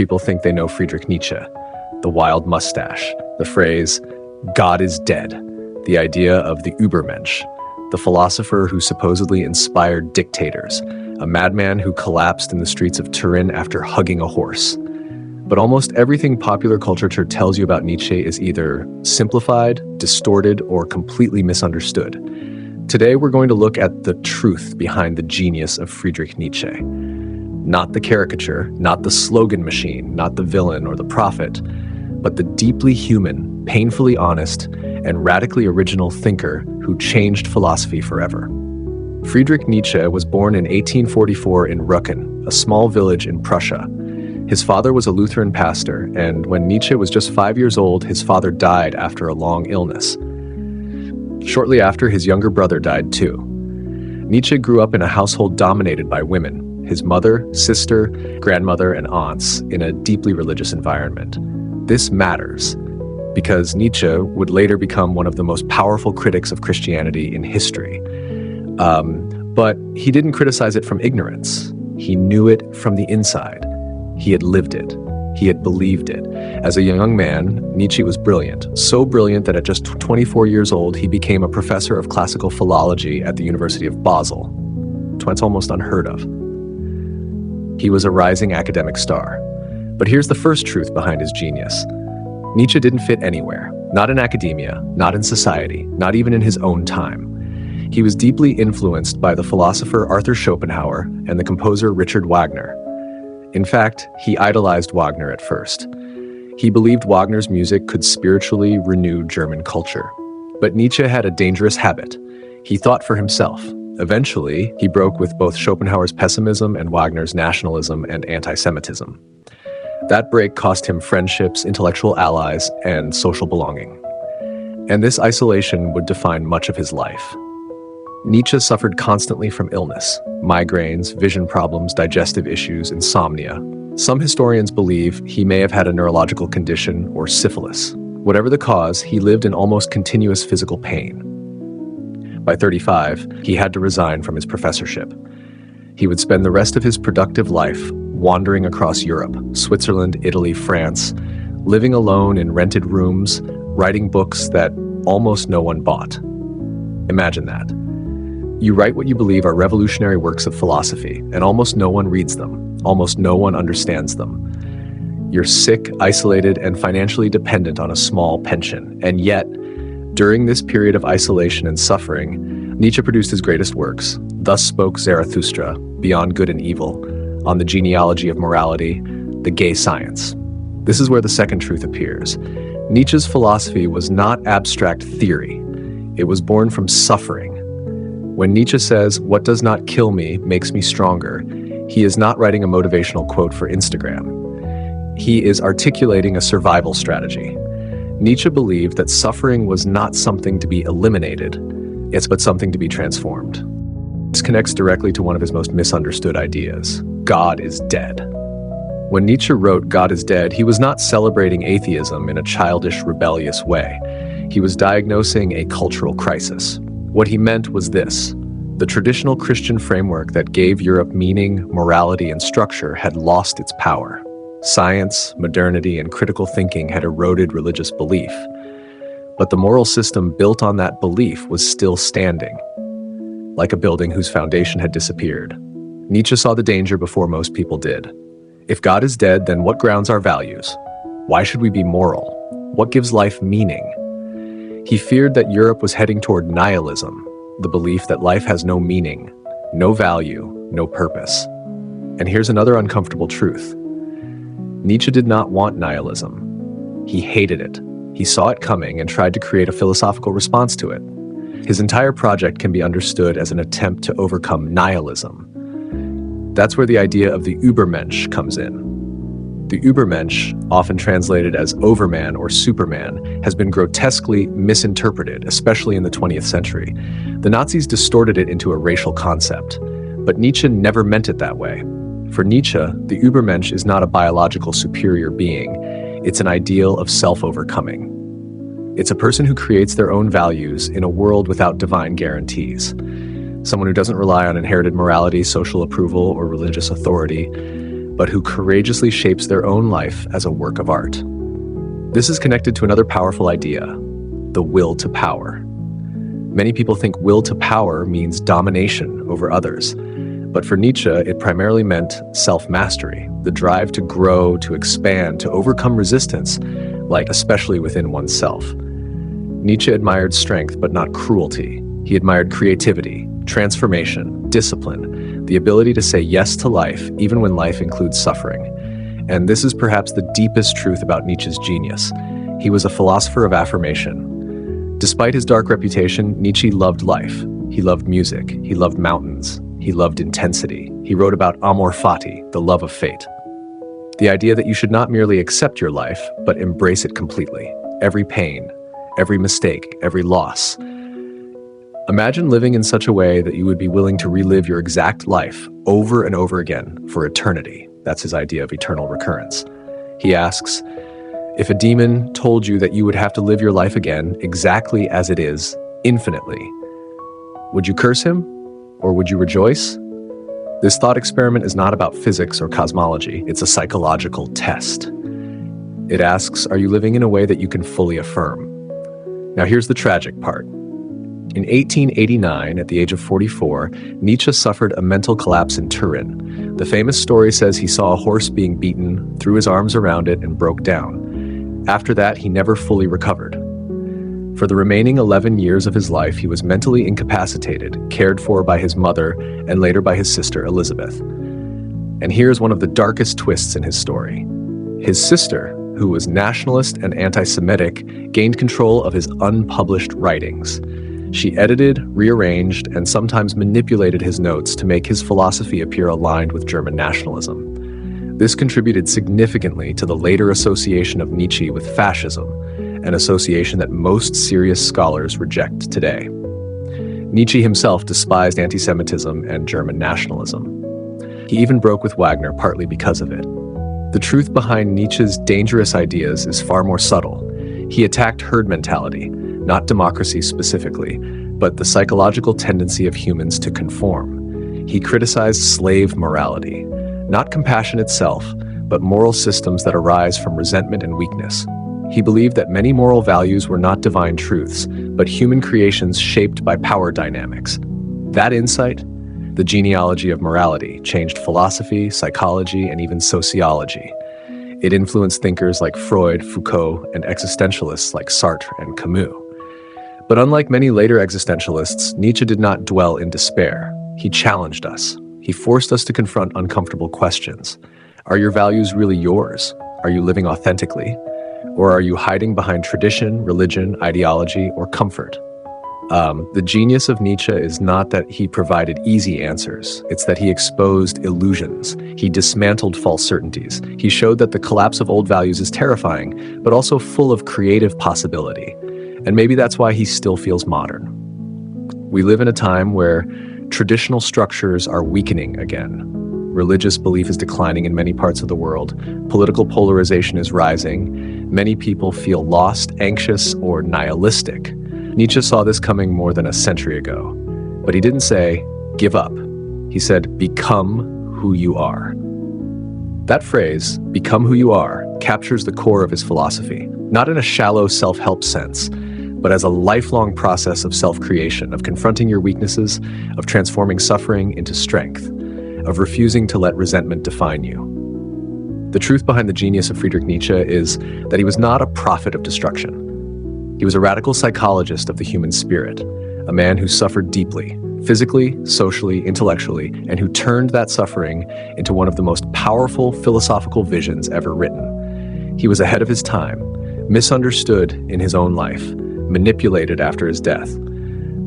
People think they know Friedrich Nietzsche, the wild mustache, the phrase, "God is dead," the idea of the Übermensch, the philosopher who supposedly inspired dictators, a madman who collapsed in the streets of Turin after hugging a horse. But almost everything popular culture tells you about Nietzsche is either simplified, distorted, or completely misunderstood. Today, we're going to look at the truth behind the genius of Friedrich Nietzsche. Not the caricature, not the slogan machine, not the villain or the prophet, but the deeply human, painfully honest, and radically original thinker who changed philosophy forever. Friedrich Nietzsche was born in 1844 in Rücken, a small village in Prussia. His father was a Lutheran pastor, and when Nietzsche was just 5 years old, his father died after a long illness. Shortly after, his younger brother died too. Nietzsche grew up in a household dominated by women, his mother, sister, grandmother, and aunts, in a deeply religious environment. This matters because Nietzsche would later become one of the most powerful critics of Christianity in history. But he didn't criticize it from ignorance. He knew it from the inside. He had lived it. He had believed it. As a young man, Nietzsche was brilliant, so brilliant that at just 24 years old, he became a professor of classical philology at the University of Basel. It's almost unheard of. He was a rising academic star. But here's the first truth behind his genius. Nietzsche didn't fit anywhere, not in academia, not in society, not even in his own time. He was deeply influenced by the philosopher Arthur Schopenhauer and the composer Richard Wagner. In fact, he idolized Wagner at first. He believed Wagner's music could spiritually renew German culture. But Nietzsche had a dangerous habit. He thought for himself. Eventually, he broke with both Schopenhauer's pessimism and Wagner's nationalism and anti-Semitism. That break cost him friendships, intellectual allies, and social belonging. And this isolation would define much of his life. Nietzsche suffered constantly from illness, migraines, vision problems, digestive issues, insomnia. Some historians believe he may have had a neurological condition or syphilis. Whatever the cause, he lived in almost continuous physical pain. By 35, he had to resign from his professorship. He would spend the rest of his productive life wandering across Europe, Switzerland, Italy, France, living alone in rented rooms, writing books that almost no one bought. Imagine that. You write what you believe are revolutionary works of philosophy, and almost no one reads them. Almost no one understands them. You're sick, isolated, and financially dependent on a small pension. And yet, during this period of isolation and suffering, Nietzsche produced his greatest works. Thus Spoke Zarathustra, Beyond Good and Evil, On the Genealogy of Morality, The Gay Science. This is where the second truth appears. Nietzsche's philosophy was not abstract theory. It was born from suffering. When Nietzsche says, "What does not kill me makes me stronger," he is not writing a motivational quote for Instagram. He is articulating a survival strategy. Nietzsche believed that suffering was not something to be eliminated, but something to be transformed. This connects directly to one of his most misunderstood ideas: God is dead. When Nietzsche wrote God is dead, he was not celebrating atheism in a childish, rebellious way. He was diagnosing a cultural crisis. What he meant was this: the traditional Christian framework that gave Europe meaning, morality, and structure had lost its power. Science, modernity, and critical thinking had eroded religious belief. But the moral system built on that belief was still standing, like a building whose foundation had disappeared. Nietzsche saw the danger before most people did. If God is dead, then what grounds our values? Why should we be moral? What gives life meaning? He feared that Europe was heading toward nihilism, the belief that life has no meaning, no value, no purpose. And here's another uncomfortable truth. Nietzsche did not want nihilism. He hated it. He saw it coming and tried to create a philosophical response to it. His entire project can be understood as an attempt to overcome nihilism. That's where the idea of the Übermensch comes in. The Übermensch, often translated as overman or superman, has been grotesquely misinterpreted, especially in the 20th century. The Nazis distorted it into a racial concept, but Nietzsche never meant it that way. For Nietzsche, the Übermensch is not a biological superior being. It's an ideal of self-overcoming. It's a person who creates their own values in a world without divine guarantees. Someone who doesn't rely on inherited morality, social approval, or religious authority, but who courageously shapes their own life as a work of art. This is connected to another powerful idea, the will to power. Many people think will to power means domination over others, but for Nietzsche, it primarily meant self-mastery, the drive to grow, to expand, to overcome resistance, like especially within oneself. Nietzsche admired strength, but not cruelty. He admired creativity, transformation, discipline, the ability to say yes to life, even when life includes suffering. And this is perhaps the deepest truth about Nietzsche's genius. He was a philosopher of affirmation. Despite his dark reputation, Nietzsche loved life. He loved music. He loved mountains. He loved intensity. He wrote about amor fati, the love of fate. The idea that you should not merely accept your life, but embrace it completely. Every pain, every mistake, every loss. Imagine living in such a way that you would be willing to relive your exact life over and over again for eternity. That's his idea of eternal recurrence. He asks, if a demon told you that you would have to live your life again exactly as it is, infinitely, would you curse him or would you rejoice? This thought experiment is not about physics or cosmology. It's a psychological test. It asks, are you living in a way that you can fully affirm? Now here's the tragic part. In 1889, at the age of 44, Nietzsche suffered a mental collapse in Turin. The famous story says he saw a horse being beaten, threw his arms around it, and broke down. After that, he never fully recovered. For the remaining 11 years of his life, he was mentally incapacitated, cared for by his mother, and later by his sister Elizabeth. And here's one of the darkest twists in his story. His sister, who was nationalist and anti-Semitic, gained control of his unpublished writings. She edited, rearranged, and sometimes manipulated his notes to make his philosophy appear aligned with German nationalism. This contributed significantly to the later association of Nietzsche with fascism, an association that most serious scholars reject today. Nietzsche himself despised anti-Semitism and German nationalism. He even broke with Wagner partly because of it. The truth behind Nietzsche's dangerous ideas is far more subtle. He attacked herd mentality, not democracy specifically, but the psychological tendency of humans to conform. He criticized slave morality, not compassion itself, but moral systems that arise from resentment and weakness. He believed that many moral values were not divine truths, but human creations shaped by power dynamics. That insight, the genealogy of morality, changed philosophy, psychology, and even sociology. It influenced thinkers like Freud, Foucault, and existentialists like Sartre and Camus. But unlike many later existentialists, Nietzsche did not dwell in despair. He challenged us. He forced us to confront uncomfortable questions. Are your values really yours? Are you living authentically? Or are you hiding behind tradition, religion, ideology, or comfort? The genius of Nietzsche is not that he provided easy answers. It's that he exposed illusions. He dismantled false certainties. He showed that the collapse of old values is terrifying, but also full of creative possibility. And maybe that's why he still feels modern. We live in a time where traditional structures are weakening again. Religious belief is declining in many parts of the world. Political polarization is rising. Many people feel lost, anxious, or nihilistic. Nietzsche saw this coming more than a century ago. But he didn't say, give up. He said, become who you are. That phrase, become who you are, captures the core of his philosophy, not in a shallow self-help sense, but as a lifelong process of self-creation, of confronting your weaknesses, of transforming suffering into strength, of refusing to let resentment define you. The truth behind the genius of Friedrich Nietzsche is that he was not a prophet of destruction. He was a radical psychologist of the human spirit, a man who suffered deeply, physically, socially, intellectually, and who turned that suffering into one of the most powerful philosophical visions ever written. He was ahead of his time, misunderstood in his own life, manipulated after his death.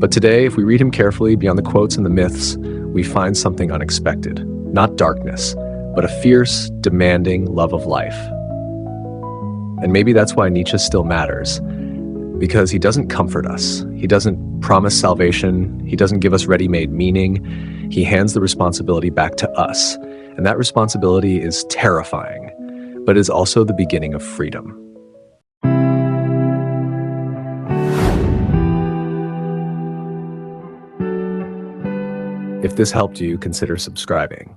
But today, if we read him carefully beyond the quotes and the myths, we find something unexpected. Not darkness, but a fierce, demanding love of life. And maybe that's why Nietzsche still matters, because he doesn't comfort us. He doesn't promise salvation. He doesn't give us ready-made meaning. He hands the responsibility back to us. And that responsibility is terrifying, but is also the beginning of freedom. If this helped you, consider subscribing.